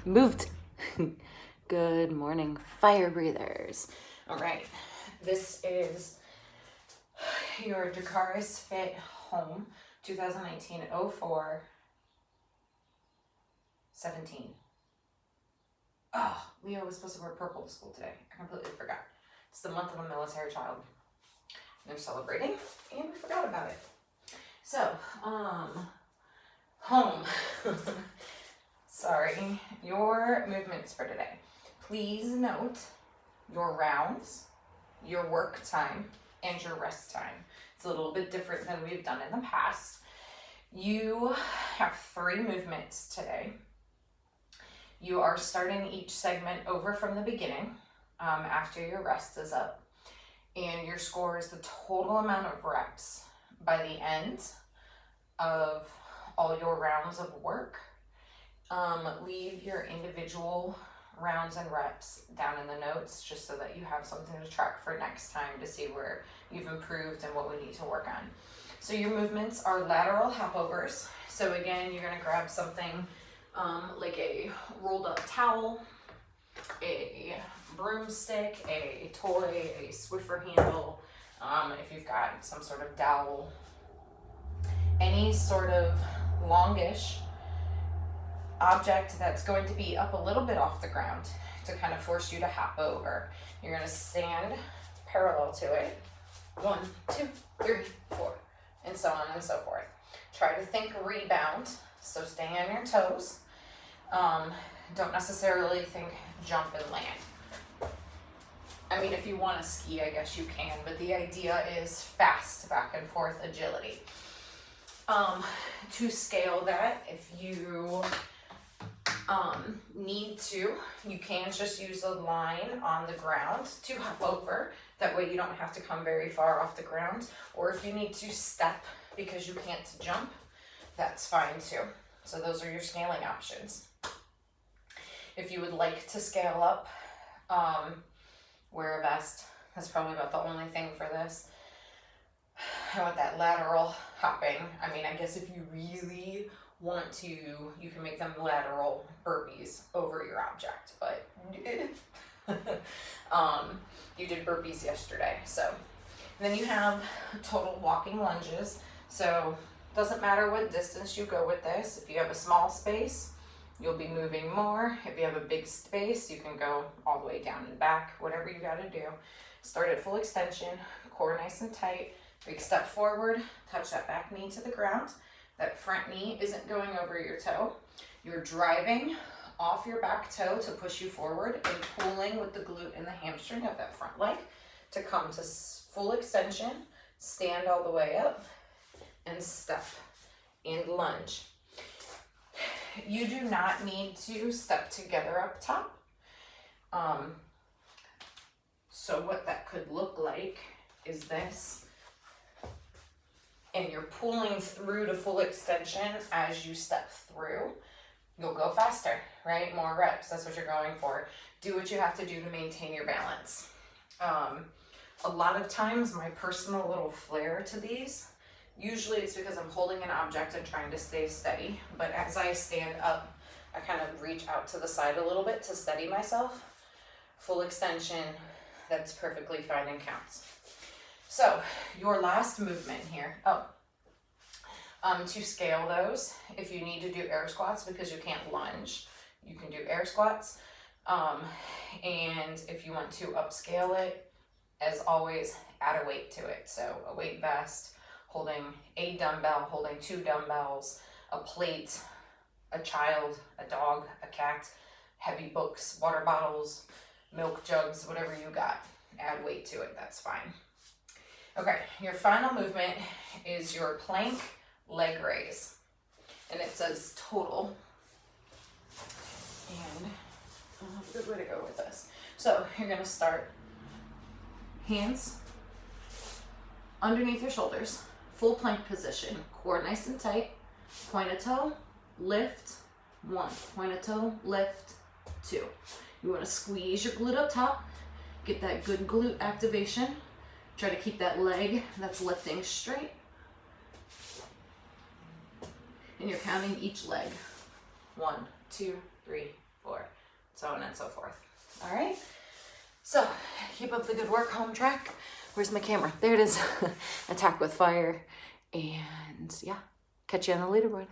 Moved. Good morning, fire breathers. All right, this is your Dracarys Fit Home 2019-04 17. Oh, Leo was supposed to wear purple to school today. I completely forgot. It's the month of the military child. They're celebrating, and we forgot about it. So, home. Sorry, your movements for today. Please note your rounds, your work time, and your rest time. It's a little bit different than we've done in the past. You have 3 movements today. You are starting each segment over from the beginning after your rest is up. And your score is the total amount of reps by the end of all your rounds of work. Leave your individual rounds and reps down in the notes just so that you have something to track for next time to see where you've improved and what we need to work on. So your movements are lateral hopovers. So again, you're going to grab something like a rolled up towel, a broomstick, a toy, a Swiffer handle, if you've got some sort of dowel, any sort of longish object that's going to be up a little bit off the ground to kind of force you to hop over. You're going to stand parallel to it. 1, 2, 3, 4, and so on and so forth. Try to think rebound, so stay on your toes. Don't necessarily think jump and land. I mean, if you want to ski, I guess you can, but the idea is fast back and forth agility. To scale that, if you need to, you can just use a line on the ground to hop over. That way you don't have to come very far off the ground. Or if you need to step because you can't jump, that's fine too. So those are your scaling options. If you would like to scale up, wear a vest. That's probably about the only thing for this. I want that lateral hopping. I mean, I guess if you really want to, you can make them lateral burpees over your object, but you did burpees yesterday. So and then you have total walking lunges. So doesn't matter what distance you go with this. If you have a small space, you'll be moving more. If you have a big space, you can go all the way down and back, whatever you got to do. Start at full extension, core nice and tight. Big step forward, touch that back knee to the ground. That front knee isn't going over your toe. You're driving off your back toe to push you forward and pulling with the glute and the hamstring of that front leg to come to full extension, stand all the way up, and step and lunge. You do not need to step together up top. So what that could look like is this. And you're pulling through to full extension as you step through. You'll go faster, right? More reps, that's what you're going for. Do what you have to do to maintain your balance. A lot of times my personal little flair to these, usually it's because I'm holding an object and trying to stay steady, but as I stand up, I kind of reach out to the side a little bit to steady myself. Full extension, that's perfectly fine and counts. So your last movement here, to scale those, if you need to do air squats because you can't lunge, you can do air squats. And if you want to upscale it, as always, add a weight to it. So a weight vest, holding a dumbbell, holding 2 dumbbells, a plate, a child, a dog, a cat, heavy books, water bottles, milk jugs, whatever you got. Add weight to it, that's fine. Okay, your final movement is your plank leg raise. And it says total. And a good way to go with this. So you're going to start hands underneath your shoulders, full plank position, core nice and tight, point of toe, lift, 1, point of toe, lift, 2. You want to squeeze your glute up top, get that good glute activation. Try to keep that leg that's lifting straight. And you're counting each leg. 1, 2, 3, 4, so on and so forth. All right, so keep up the good work, home track. Where's my camera? There it is. Attack with fire. And yeah, catch you on the leaderboard.